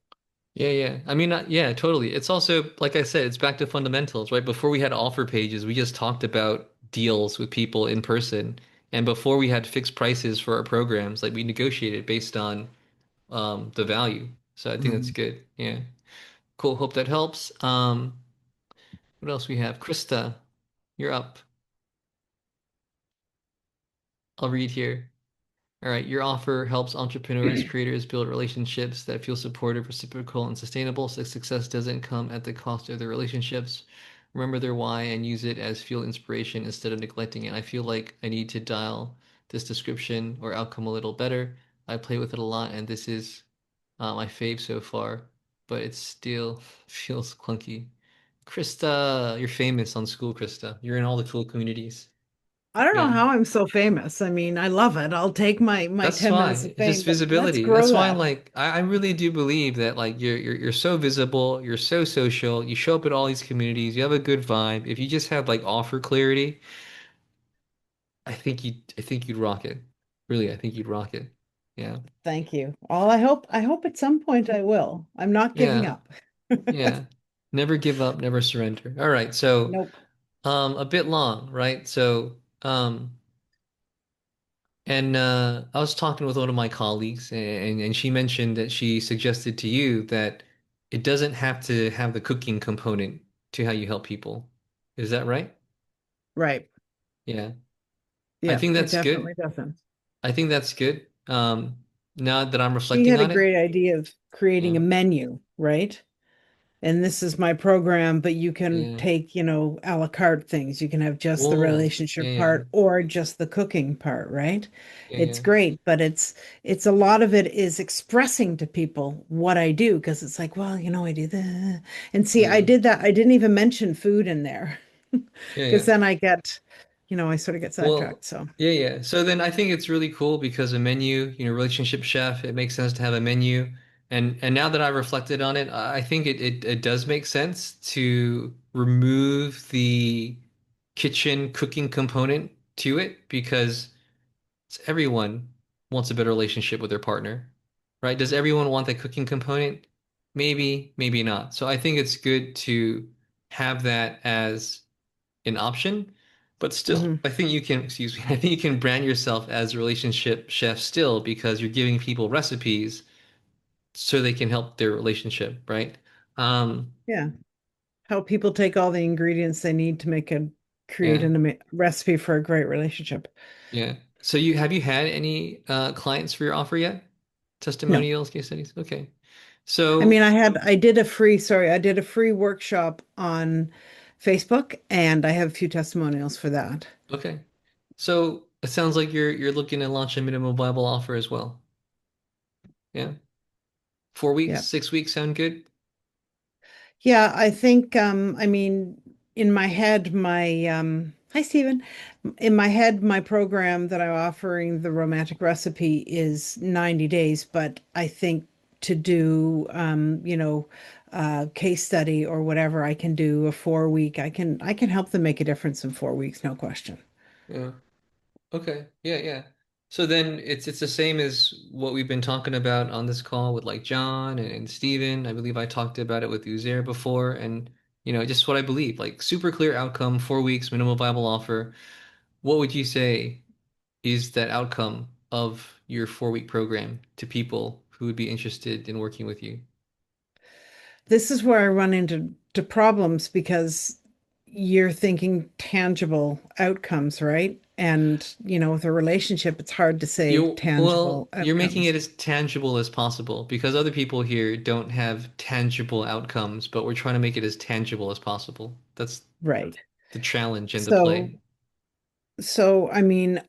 yeah. I mean, yeah, totally. It's also, like I said, it's back to fundamentals, right? Before we had offer pages, we just talked about deals with people in person. And before we had fixed prices for our programs, like we negotiated based on the value. So I think that's Mhm. good. Yeah. Cool. Hope that helps. What else we have? Krista, you're up. I'll read here. All right, your offer helps entrepreneurs, creators build relationships that feel supportive, reciprocal, and sustainable. So success doesn't come at the cost of their relationships. Remember their why and use it as fuel inspiration instead of neglecting it. I feel like I need to dial this description or outcome a little better. I play with it a lot, and this is my fave so far, but it still feels clunky. Krista, you're famous on school, Krista. You're in all the cool communities. I don't know Yeah. how I'm so famous. I mean, I love it. I'll take my That's 10 minutes fine. of It's just fame, but let's visibility. That's grow why I'm that. like, I really do believe that like you're so visible, you're so social, you show up at all these communities, you have a good vibe. If you just had like offer clarity, I think you'd rock it. Really, I think you'd rock it. Yeah. Thank you. All I hope at some point I will. I'm not giving Yeah. up. Yeah. Never give up, never surrender. All right. So, Nope. a bit long, right? So, and I was talking with one of my colleagues, and she mentioned that she suggested to you that it doesn't have to have the cooking component to how you help people. Is that right? Right. Yeah. I Yeah, think it that's good. definitely doesn't. I think that's good. Now that I'm She reflecting had a on it, great idea of creating yeah, a menu, right? And this is my program, but you can yeah. take, a la carte things. You can have just the Oh, yeah, relationship yeah, part or just the cooking part, right? yeah, It's yeah. great, but it's a lot of it is expressing to people what I do because it's like, well, I do that. And see, I Yeah. did that. I didn't even mention food in there Yeah, because yeah. then I sort of get Well, sidetracked. So, yeah, yeah. So then I think it's really cool because a menu, relationship chef, it makes sense to have a menu. And now that I reflected on it, I think it does make sense to remove the kitchen cooking component to it because everyone wants a better relationship with their partner, right? Does everyone want the cooking component? Maybe, maybe not. So I think it's good to have that as an option, but still, mhm. I think you can, excuse me, I think you can brand yourself as a relationship chef still because you're giving people recipes so they can help their relationship, right? Yeah. How people take all the ingredients they need to create Yeah, an recipe for a great relationship. yeah. So have you had any clients for your offer yet? No. Testimonials, case studies? Okay. I mean, So, I did a free workshop on Facebook and I have a few testimonials for that. okay. So it sounds like you're looking to launch a minimum viable offer as well. Yeah. 4 weeks, Yeah. 6 weeks sound good? Yeah, I think I mean in my head hi Stephen. In my head my program that I'm offering the romantic recipe is 90 days, but I think to do case study or whatever I can do a 4 week. I can help them make a difference in 4 weeks, no question. Yeah. Okay. Yeah, yeah. So then it's the same as what we've been talking about on this call with like John and Steven. I believe I talked about it with Uzair before and just what I believe. Like super clear outcome, 4 weeks, minimal viable offer. What would you say is that outcome of your 4 week program to people who would be interested in working with you? This is where I run into problems because you're thinking tangible outcomes, right? And, with a relationship, it's hard to say tangible You're making outcomes. it as tangible as possible because other people here don't have tangible outcomes, but we're trying to make it as tangible as possible. That's Right. the challenge and the So, play. so I mean,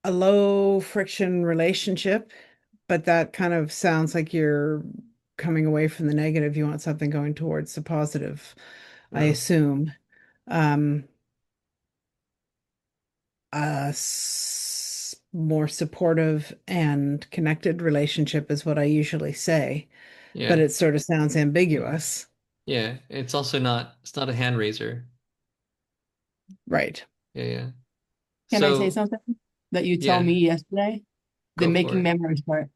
a low friction relationship, but that kind of sounds like you're coming away from the negative. You want something going towards the positive, I No. assume. Um, more supportive and connected relationship is what I usually say, but Yeah. it sort of sounds ambiguous. Yeah. It's not a hand raiser. Right. Yeah, yeah. Can I say So, something that you told yeah, me yesterday? The go for making it. memories part.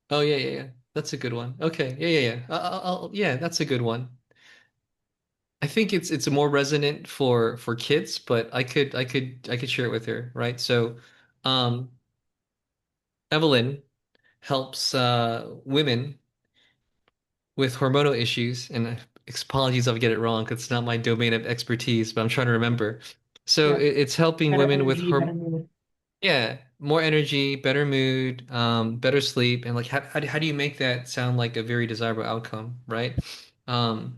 Oh, yeah, yeah, yeah. That's a good one. Okay. Yeah, yeah, yeah. Yeah, that's a good one. I think it's more resonant for kids, but I could share it with her, right? So, um, Evelyn helps women with hormonal issues, and apologies if I get it wrong, 'cause it's not my domain of expertise, but I'm trying to remember. So Yeah. it's helping Better women with energy, better horm mood. yeah, more energy, better mood, better sleep, and like how do you make that sound like a very desirable outcome, right? Um,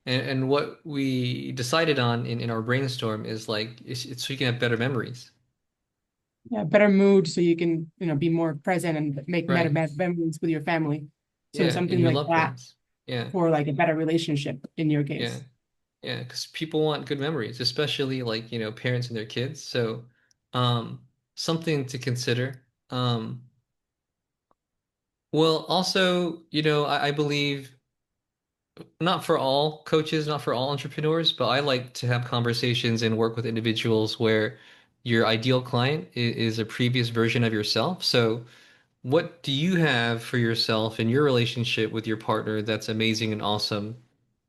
and what we decided on in our brainstorm is like it's so you can have better memories, Yeah, better mood so you can, be more present and make better right? memories with your family. So Yeah, and something your like loved that ones. Yeah, for like a better relationship in your yeah, case. yeah, because people want good memories, especially like, parents and their kids. So, something to consider. Well, also, I believe not for all coaches, not for all entrepreneurs, but I like to have conversations and work with individuals where your ideal client is a previous version of yourself. So, what do you have for yourself in your relationship with your partner that's amazing and awesome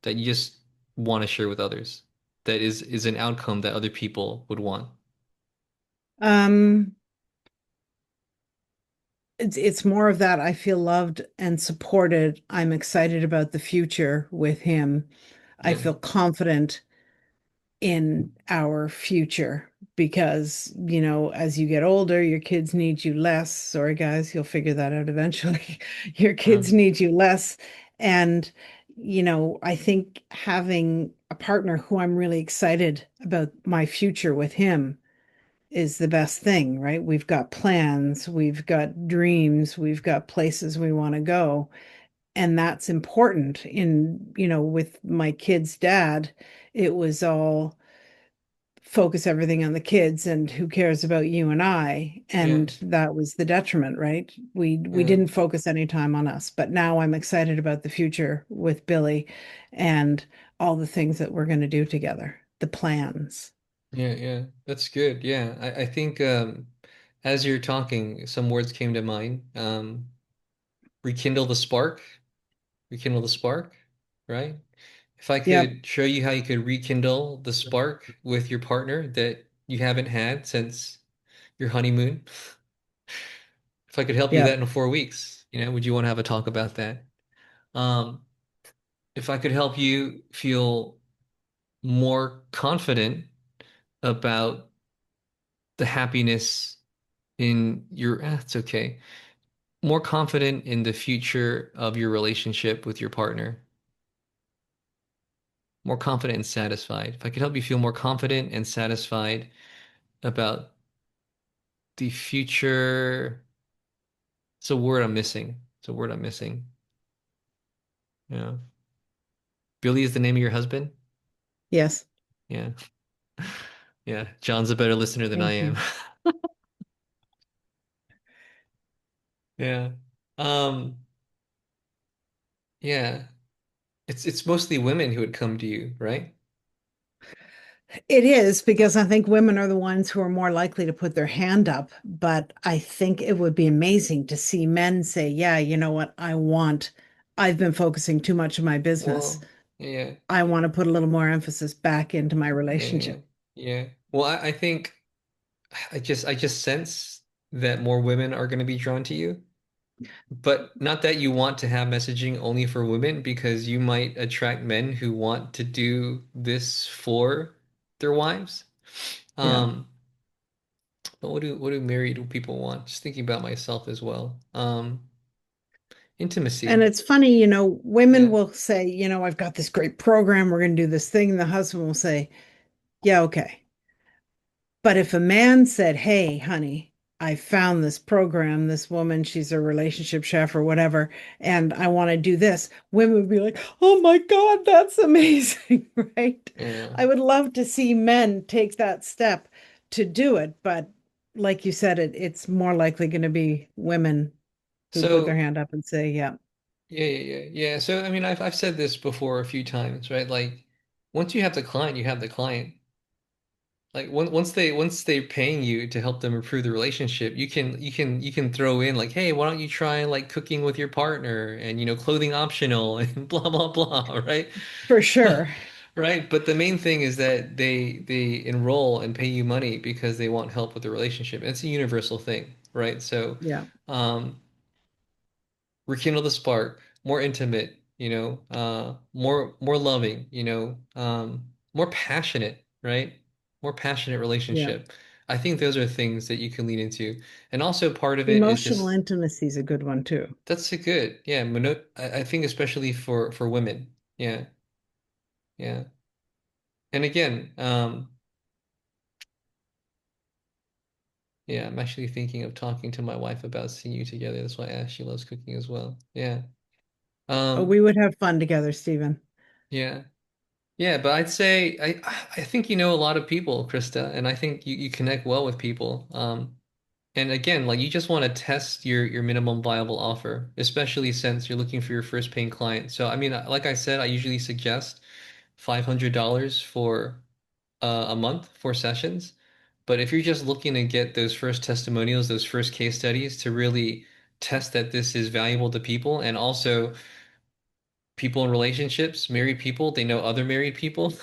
that you just want to share with others? That is an outcome that other people would want. Um, it's more of that I feel loved and supported. I'm excited about the future with him. I Yeah. feel confident in our future because, as you get older, your kids need you less. Sorry, guys, you'll figure that out eventually. Your kids Um, need you less. And, I think having a partner who I'm really excited about my future with him is the best thing, right? We've got plans, we've got dreams, we've got places we want to go. And that's important with my kid's dad, it was all focus everything on the kids and who cares about you and I. yeah, And that was the detriment, right? We yeah, didn't focus any time on us. But now I'm excited about the future with Billy and all the things that we're going to do together, the plans. yeah, yeah. That's good. Yeah. I think as you're talking, some words came to mind. Rekindle the spark, rekindle the spark, right? If I Yep. could show you how you could rekindle the spark with your partner that you haven't had since your honeymoon, if I could help you that Yep. in 4 weeks, would you want to have a talk about that? Um, if I could help you feel more confident about the happiness in it's okay, more confident in the future of your relationship with your partner, more confident and satisfied. If I could help you feel more confident and satisfied about the future, it's a word I'm missing. It's a word I'm missing. Yeah. Billy is the name of your husband? Yes. Yeah. Yeah. John's a better listener than I Thank am. you. Yeah. Um, yeah. It's mostly women who would come to you, right? It is because I think women are the ones who are more likely to put their hand up. But I think it would be amazing to see men say, yeah, you know what? I've been focusing too much on my business. Well, yeah, I want to put a little more emphasis back into my yeah, yeah, relationship. yeah. Well, I think I just sense that more women are going to be drawn to you. But not that you want to have messaging only for women, because you might attract men who want to do this for their wives. Yeah. Um, but what do married people want? Just thinking about myself as well. And Intimacy. it's funny, women Yeah. will say, I've got this great program. We're going to do this thing. And the husband will say, yeah, okay. But if a man said, "Hey, honey, I found this program, this woman, she's a relationship chef or whatever, and I want to do this," women would be like, "Oh my God, that's amazing," right? Yeah. I would love to see men take that step to do it, but like you said, it's more likely going to be women who put their So hand up and say, "Yeah, yeah. So I mean, I've said this before a few times, right? Like once you have the client, you have the client. Like once they're paying you to help them improve the relationship, you can throw in like, hey, why don't you try like cooking with your partner and clothing optional and blah blah blah, right? for sure." Right. But the main thing is that they enroll and pay you money because they want help with the relationship. It's a universal thing, right? So Yeah, um rekindle the spark, more intimate, more loving, more passionate, right? More passionate yeah. relationship. I think those are things that you can lean into. And also part of it is Emotional just intimacy is a good one too. that's a good, yeah, I think especially for women. Yeah, yeah. And again, yeah, I'm actually thinking of talking to my wife about seeing you together. That's why I asked. She loves cooking as well. Yeah. Oh, Um, we would have fun together, Stephen. yeah. Yeah, but I'd say I think you know a lot of people, Krista, and I think you connect well with people. And again, like you just want to test your minimum viable offer, especially since you're looking for your first paying client. So I mean, like I said, I usually suggest $500 for a month for sessions. But if you're just looking to get those first testimonials, those first case studies to really test that this is valuable to people, and also people in relationships, married people, they know other married people.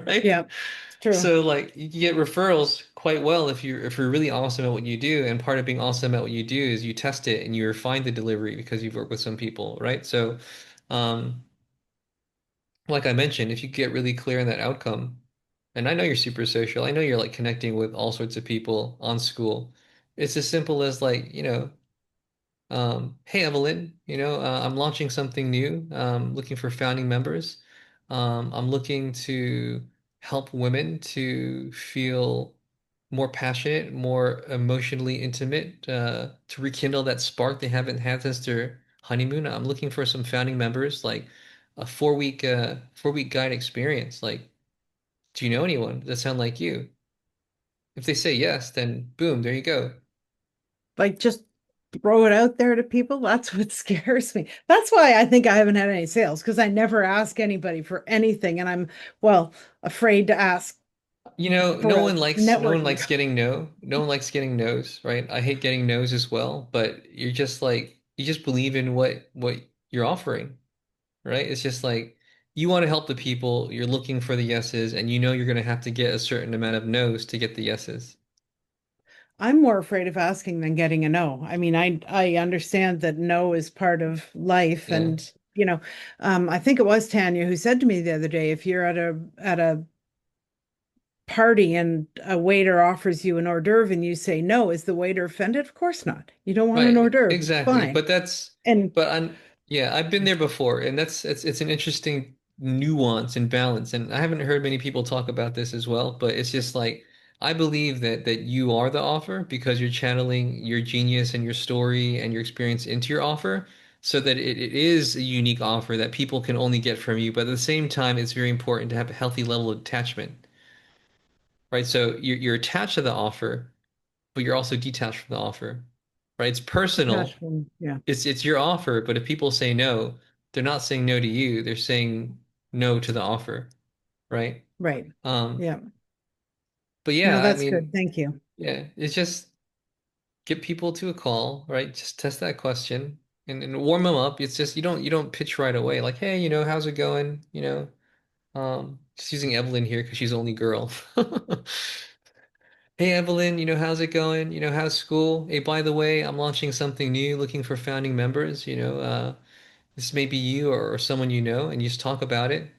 Right? Yeah, it's true. So like you can get referrals quite well if you're really awesome at what you do, and part of being awesome at what you do is you test it and you refine the delivery because you've worked with some people, right? So um like I mentioned, if you get really clear on that outcome, and I know you're super social, I know you're like connecting with all sorts of people on school. It's as simple as like, hey Evelyn, I'm launching something new. Looking for founding members. I'm looking to help women to feel more passionate, more emotionally intimate, to rekindle that spark they haven't had since their honeymoon. I'm looking for some founding members, like a 4-week guide experience. Like, do you know anyone? Does that sound like you? If they say yes, then boom, there you go. Like just throw it out there to people. That's what scares me. That's why I think I haven't had any sales because I never ask anybody for anything. And I'm, well, afraid to ask for a No one networking. likes getting no. No one likes getting no's, right? I hate getting no's as well, but you're just like you just believe in what you're offering, right? It's just like you want to help the people, you're looking for the yeses, and you know you're going to have to get a certain amount of no's to get the yeses. I'm more afraid of asking than getting a no. I mean, I understand that no is part of life, Yeah. and I think it was Tanya who said to me the other day, if you're at a party and a waiter offers you an hors d'oeuvre and you say no, is the waiter offended? Of course not. You don't want an hors Right, d'oeuvre. It's exactly. fine. But that's, And but I'm, yeah, I've been there before, and it's an interesting nuance and balance. And I haven't heard many people talk about this as well, but it's just like I believe that you are the offer because you're channeling your genius and your story and your experience into your offer, so that it is a unique offer that people can only get from you. But at the same time, it's very important to have a healthy level of attachment, right? So you're attached to the offer, but you're also detached from the offer, right? It's personal. attachment, yeah, It's your offer, but if people say no, they're not saying no to you, they're saying no to the offer, right? right. Um, Yeah. but yeah, No, I that's good. mean, Thank you. yeah, it's just get people to a call, right? Just test that question and warm them up. It's just you don't pitch right away, like, hey, how's it going? Just using Evelyn here because she's the only girl. Hey Evelyn, how's it going? How's school? Hey, by the way, I'm launching something new, looking for founding members. This may be you or someone you know, and you just talk about it.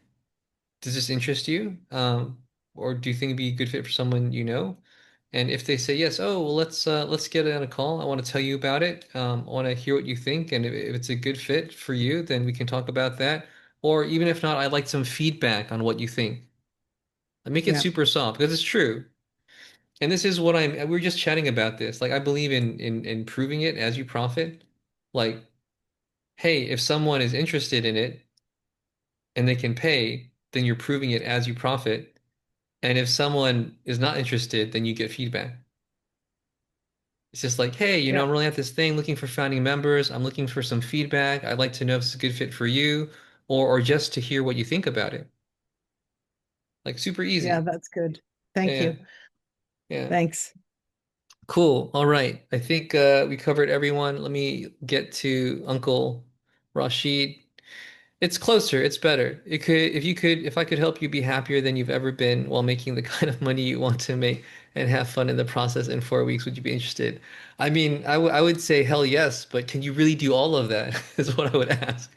Does this interest you? Or do you think it'd be a good fit for someone you know? And if they say yes, oh well, let's get on a call. I want to tell you about it. I want to hear what you think, and if it's a good fit for you, then we can talk about that. Or even if not, I'd like some feedback on what you think. I make it Yeah. super soft because it's true. And this is what we were just chatting about this. Like I believe in proving it as you profit. Like, hey, if someone is interested in it and they can pay, then you're proving it as you profit. And if someone is not interested, then you get feedback. It's just like, hey, Yeah. I'm rolling out this thing looking for founding members. I'm looking for some feedback. I'd like to know if it's a good fit for you, or just to hear what you think about it. Like super Yeah, easy. that's good. Thank Yeah. you. Yeah. Thanks. Cool. All right. I think we covered everyone. Let me get to Uncle Rashid. It's closer. It's better. If I could help you be happier than you've ever been while making the kind of money you want to make and have fun in the process in 4 weeks, would you be interested? I mean, I would say hell yes, but can you really do all of that? Is what I would ask.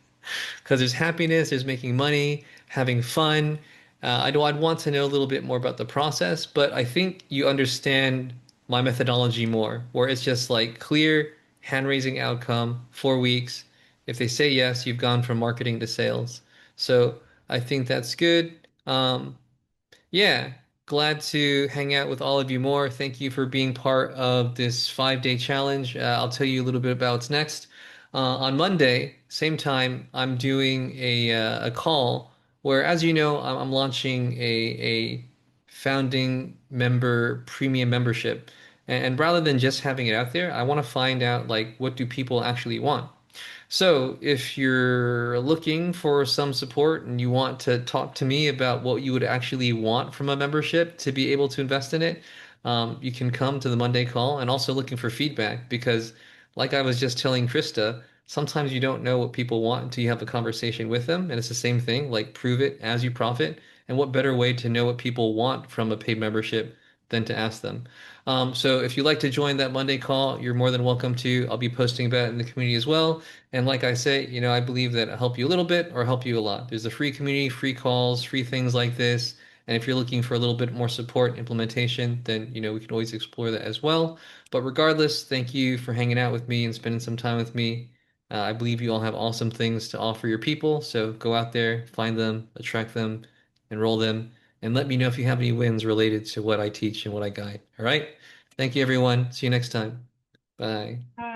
Because there's happiness, there's making money, having fun. I'd want to know a little bit more about the process, but I think you understand my methodology more, where it's just like clear hand-raising outcome, 4 weeks. If they say yes, you've gone from marketing to sales. So I think that's good. Yeah, glad to hang out with all of you more. Thank you for being part of this 5-day challenge. I'll tell you a little bit about what's next. On Monday, same time, I'm doing a call where, as you know, I'm launching a founding member premium membership. And rather than just having it out there, I want to find out like what do people actually want. So, if you're looking for some support and you want to talk to me about what you would actually want from a membership to be able to invest in it, you can come to the Monday call and also looking for feedback because, like I was just telling Krista, sometimes you don't know what people want until you have a conversation with them. And it's the same thing, like prove it as you profit. And what better way to know what people want from a paid membership than to ask them? So, if you'd like to join that Monday call, you're more than welcome to. I'll be posting about it in the community as well. And like I say, I believe that it'll help you a little bit or help you a lot. There's a free community, free calls, free things like this. And if you're looking for a little bit more support implementation, then, we can always explore that as well. But regardless, thank you for hanging out with me and spending some time with me. I believe you all have awesome things to offer your people. So go out there, find them, attract them, enroll them, and let me know if you have any wins related to what I teach and what I guide. All right. Thank you, everyone. See you next time. Bye. Bye.